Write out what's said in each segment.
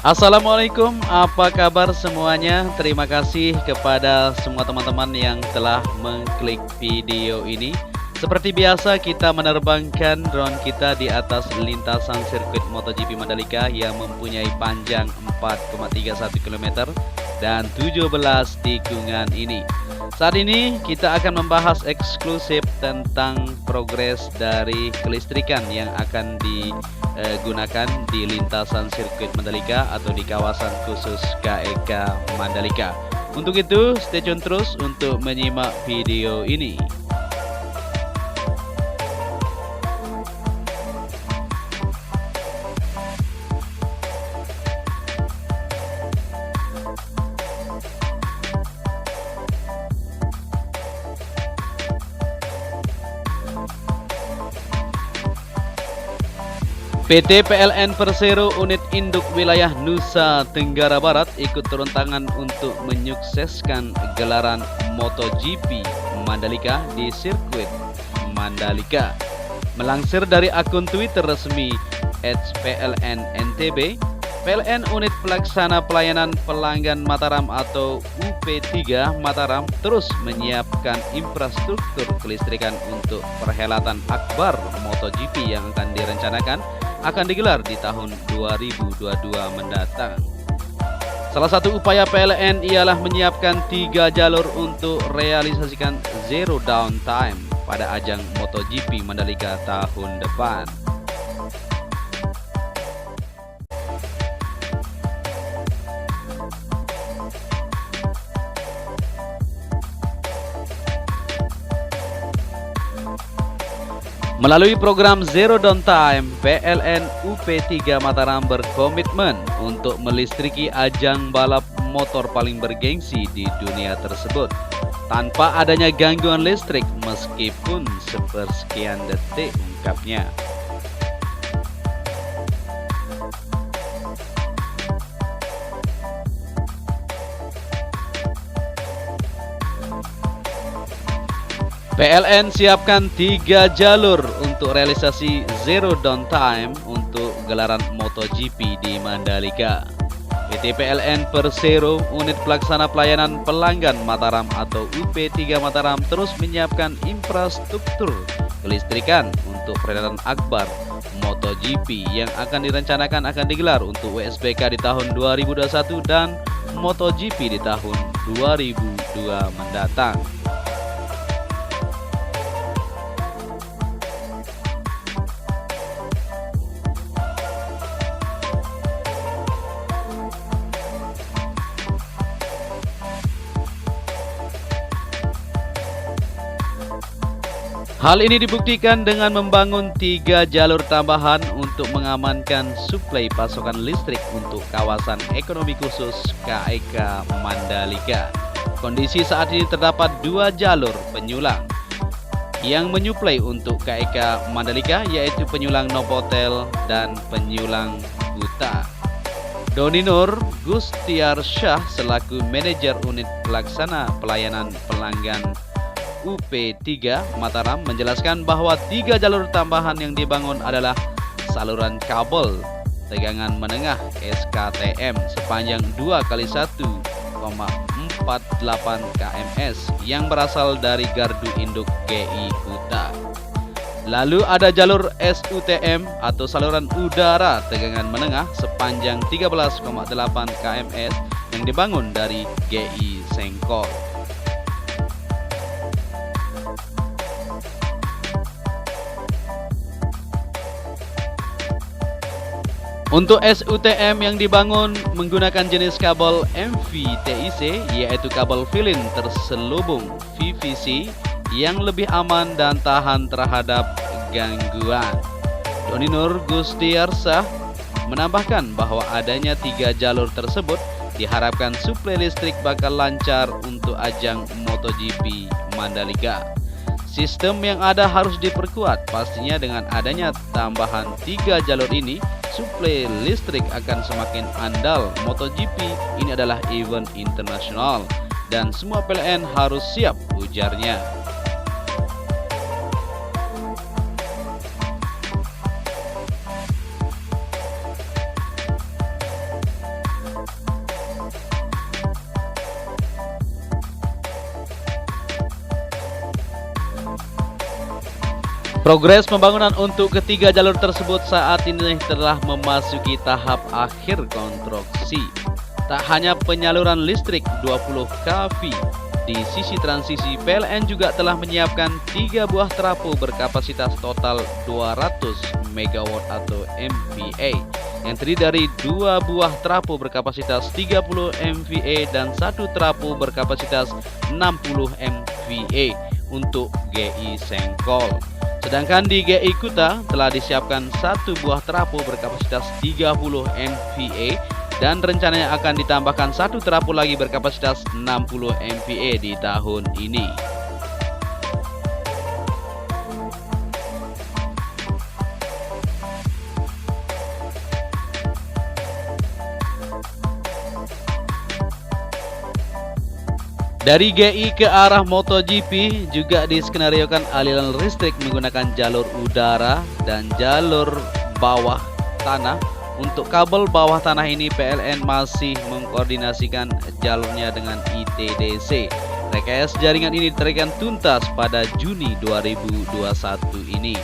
Assalamualaikum, apa kabar semuanya? Terima kasih kepada semua teman-teman yang telah mengklik video ini. Seperti biasa, kita menerbangkan drone kita di atas lintasan sirkuit MotoGP Mandalika yang mempunyai panjang 4,31 km dan 17 tikungan ini. Saat ini kita akan membahas eksklusif tentang progres dari kelistrikan yang akan digunakan di lintasan sirkuit Mandalika atau di kawasan khusus KEK Mandalika. Untuk itu, stay tune terus untuk menyimak video ini. PT PLN Persero Unit Induk Wilayah Nusa Tenggara Barat ikut turun tangan untuk menyukseskan gelaran MotoGP Mandalika di sirkuit Mandalika. Melansir dari akun Twitter resmi @PLN_NTB, PLN Unit Pelaksana Pelayanan Pelanggan Mataram atau UP3 Mataram terus menyiapkan infrastruktur kelistrikan untuk perhelatan akbar MotoGP yang akan digelar di tahun 2022 mendatang. Salah satu upaya PLN ialah menyiapkan 3 jalur untuk realisasikan zero downtime pada ajang MotoGP Mandalika tahun depan. Melalui program Zero Downtime, PLN UP3 Mataram berkomitmen untuk melistriki ajang balap motor paling bergengsi di dunia tersebut tanpa adanya gangguan listrik meskipun sepersekian detik, ungkapnya. PLN siapkan 3 jalur untuk realisasi zero downtime untuk gelaran MotoGP di Mandalika. PT PLN Persero Unit Pelaksana Pelayanan Pelanggan Mataram atau UP3 Mataram terus menyiapkan infrastruktur kelistrikan untuk perhelatan akbar MotoGP yang direncanakan akan digelar untuk WSBK di tahun 2021 dan MotoGP di tahun 2002 mendatang. Hal ini dibuktikan dengan membangun 3 jalur tambahan untuk mengamankan suplai pasokan listrik untuk kawasan ekonomi khusus KEK Mandalika. Kondisi saat ini terdapat 2 jalur penyulang yang menyuplai untuk KEK Mandalika, yaitu penyulang Novotel dan penyulang Buta. Doni Nur Gustiarsyah selaku manajer unit pelaksana pelayanan pelanggan UP3 Mataram menjelaskan bahwa 3 jalur tambahan yang dibangun adalah saluran kabel tegangan menengah SKTM sepanjang 2 x 1,48 kms yang berasal dari gardu induk GI Buta. Lalu ada jalur SUTM atau saluran udara tegangan menengah sepanjang 13,8 kms yang dibangun dari GI Sengkol. Untuk SUTM yang dibangun menggunakan jenis kabel MVTIC, yaitu kabel fill-in terselubung VVC yang lebih aman dan tahan terhadap gangguan. Doni Nur Gustiarsyah menambahkan bahwa adanya 3 jalur tersebut diharapkan suplai listrik bakal lancar untuk ajang MotoGP Mandalika. Sistem yang ada harus diperkuat, pastinya dengan adanya tambahan 3 jalur ini, suplai listrik akan semakin andal. MotoGP ini adalah event internasional dan semua PLN harus siap, ujarnya. Progres pembangunan untuk ketiga jalur tersebut saat ini telah memasuki tahap akhir konstruksi. Tak hanya penyaluran listrik 20 kV, di sisi transisi PLN juga telah menyiapkan 3 buah trafo berkapasitas total 200 MW atau MVA yang terdiri dari 2 buah trafo berkapasitas 30 MVA dan 1 trafo berkapasitas 60 MVA untuk GI Sengkol. Sedangkan di GI Kuta telah disiapkan 1 buah trafo berkapasitas 30 MVA dan rencananya akan ditambahkan 1 trafo lagi berkapasitas 60 MVA di tahun ini. Dari GI ke arah MotoGP juga diskenariokan aliran listrik menggunakan jalur udara dan jalur bawah tanah. Untuk kabel bawah tanah ini PLN masih mengkoordinasikan jalurnya dengan ITDC. Rekayasa jaringan ini ditargetkan tuntas pada Juni 2021 ini.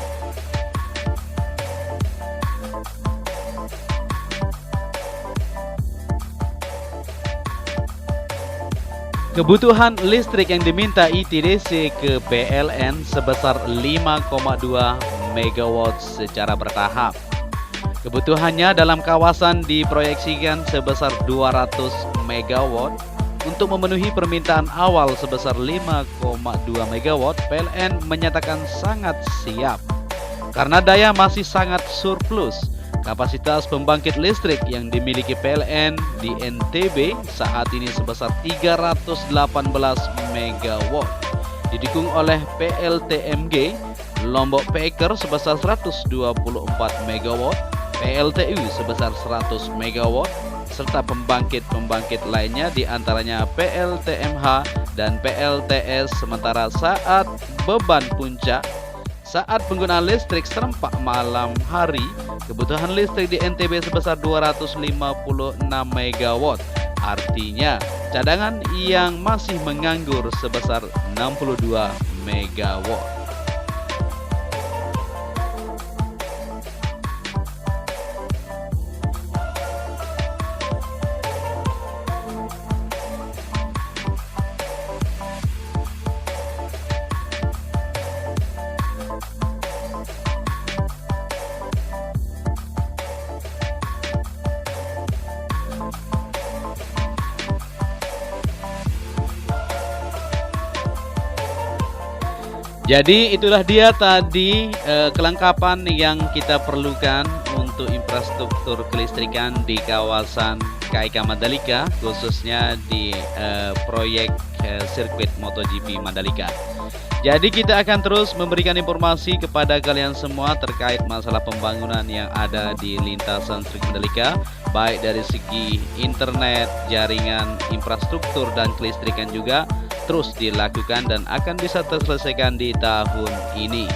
Kebutuhan listrik yang diminta ITDC ke PLN sebesar 5,2 MW secara bertahap. Kebutuhannya dalam kawasan diproyeksikan sebesar 200 MW. Untuk memenuhi permintaan awal sebesar 5,2 MW, PLN menyatakan sangat siap. Karena daya masih sangat surplus, kapasitas pembangkit listrik yang dimiliki PLN di NTB saat ini sebesar 318 MW. Didukung oleh PLTMG, Lombok Peker sebesar 124 MW, PLTU sebesar 100 MW, serta pembangkit-pembangkit lainnya diantaranya PLTMH dan PLTS. Sementara saat beban puncak, saat penggunaan listrik serempak malam hari, kebutuhan listrik di NTB sebesar 256 MW. Artinya, cadangan yang masih menganggur sebesar 62 MW. Jadi itulah dia tadi kelengkapan yang kita perlukan untuk infrastruktur kelistrikan di kawasan KAIK Mandalika, khususnya di proyek sirkuit MotoGP Mandalika. Jadi kita akan terus memberikan informasi kepada kalian semua terkait masalah pembangunan yang ada di lintasan sirkuit Mandalika, baik dari segi internet, jaringan, infrastruktur, dan kelistrikan juga terus dilakukan dan akan bisa terselesaikan di tahun ini.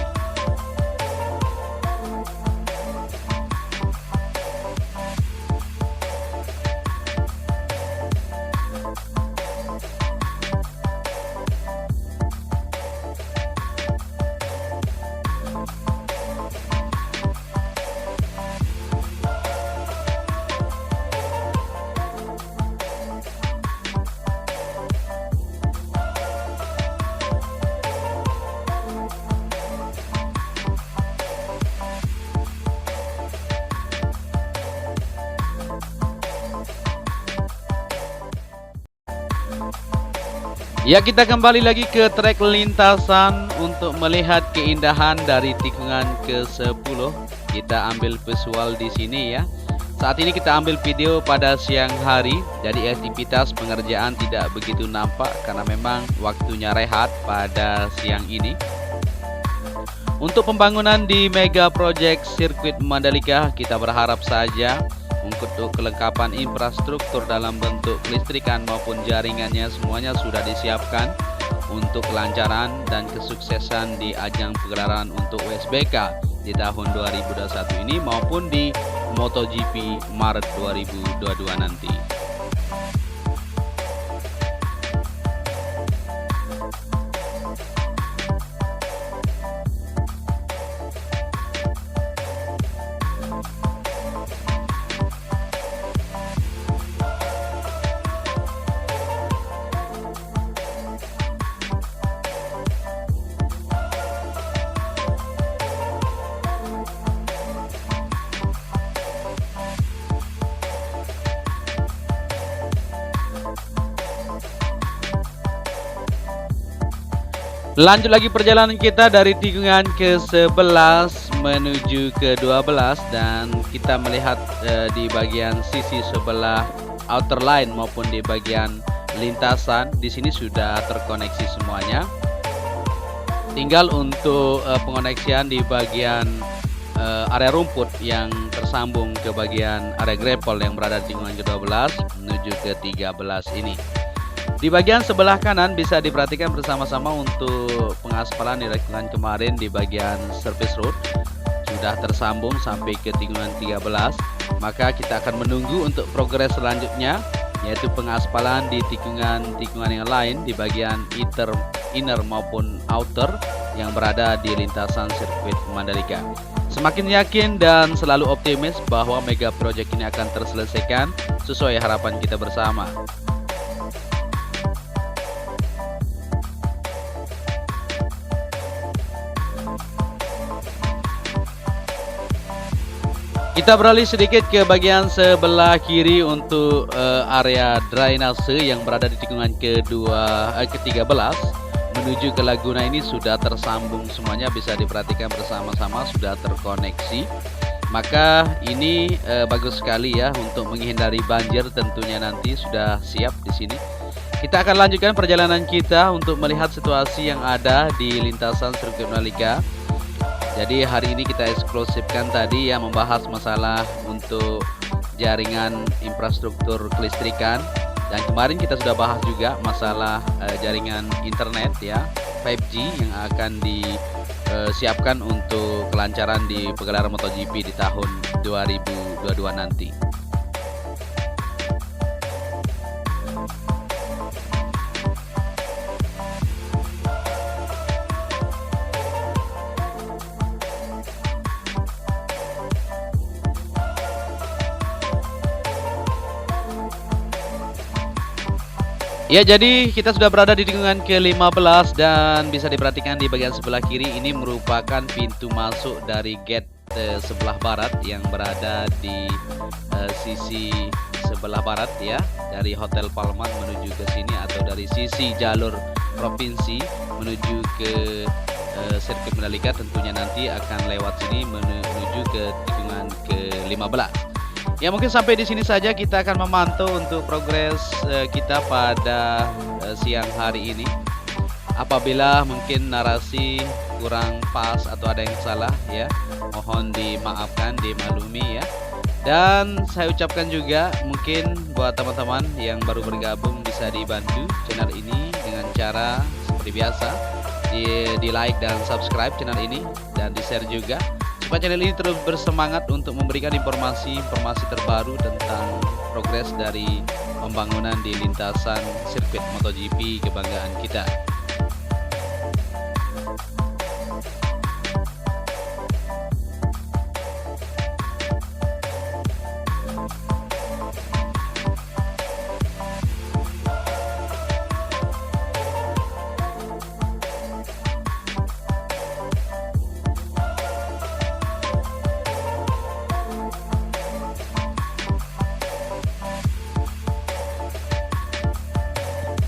Ya, kita kembali lagi ke trek lintasan untuk melihat keindahan dari tikungan ke-10. Kita ambil visual di sini ya. Saat ini kita ambil video pada siang hari, jadi aktivitas pengerjaan tidak begitu nampak karena memang waktunya rehat pada siang ini. Untuk pembangunan di Mega Project Sirkuit Mandalika, kita berharap saja untuk kelengkapan infrastruktur dalam bentuk kelistrikan maupun jaringannya semuanya sudah disiapkan untuk kelancaran dan kesuksesan di ajang pegelaran untuk WSBK di tahun 2021 ini maupun di MotoGP Maret 2022 nanti. Lanjut lagi perjalanan kita dari tikungan ke-11 menuju ke-12 dan kita melihat di bagian sisi sebelah outer line maupun di bagian lintasan di sini sudah terkoneksi semuanya. Tinggal untuk pengoneksian di bagian area rumput yang tersambung ke bagian area grapple yang berada di tikungan ke-12 menuju ke-13 ini. Di bagian sebelah kanan bisa diperhatikan bersama-sama untuk pengaspalan di tikungan kemarin di bagian surface road sudah tersambung sampai ke tikungan 13. Maka kita akan menunggu untuk progres selanjutnya, yaitu pengaspalan di tikungan yang lain di bagian inner maupun outer yang berada di lintasan sirkuit Mandalika. Semakin yakin dan selalu optimis bahwa mega project ini akan terselesaikan sesuai harapan kita bersama. Kita beralih sedikit ke bagian sebelah kiri untuk area drainase yang berada di tikungan ke-13 menuju ke Laguna ini sudah tersambung semuanya, bisa diperhatikan bersama-sama sudah terkoneksi. Maka ini bagus sekali ya untuk menghindari banjir, tentunya nanti sudah siap di sini. Kita akan lanjutkan perjalanan kita untuk melihat situasi yang ada di lintasan sirkuit Mandalika. Jadi hari ini kita eksklusifkan tadi ya, membahas masalah untuk jaringan infrastruktur kelistrikan, dan kemarin kita sudah bahas juga masalah jaringan internet ya 5G yang akan disiapkan untuk kelancaran di pegelaran MotoGP di tahun 2022 nanti. Ya, jadi kita sudah berada di tikungan ke-15 dan bisa diperhatikan di bagian sebelah kiri ini merupakan pintu masuk dari gate sebelah barat yang berada di sisi sebelah barat ya, dari Hotel Palman menuju ke sini, atau dari sisi jalur provinsi menuju ke sirkuit Mandalika tentunya nanti akan lewat sini menuju ke tikungan ke-15. Ya, mungkin sampai di sini saja kita akan memantau untuk progres kita pada siang hari ini. Apabila mungkin narasi kurang pas atau ada yang salah ya, mohon dimaafkan, dimaklumi ya. Dan saya ucapkan juga mungkin buat teman-teman yang baru bergabung bisa dibantu channel ini dengan cara seperti biasa di like dan subscribe channel ini, dan di share juga supaya channel ini terus bersemangat untuk memberikan informasi-informasi terbaru tentang progres dari pembangunan di lintasan sirkuit MotoGP kebanggaan kita.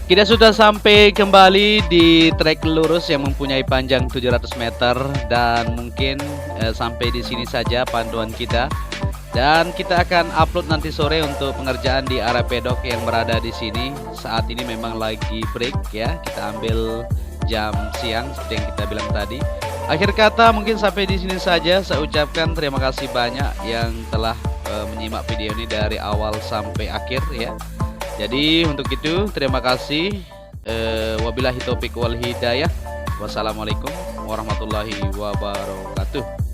Kita sudah sampai kembali di trek lurus yang mempunyai panjang 700 meter, dan mungkin sampai di sini saja panduan kita. Dan kita akan upload nanti sore untuk pengerjaan di area pedok yang berada di sini. Saat ini memang lagi break ya, kita ambil jam siang seperti yang kita bilang tadi. Akhir kata mungkin sampai di sini saja. Saya ucapkan terima kasih banyak yang telah menyimak video ini dari awal sampai akhir ya. Jadi untuk itu terima kasih. Wabillahi taufiq wal hidayah. Wassalamualaikum warahmatullahi wabarakatuh.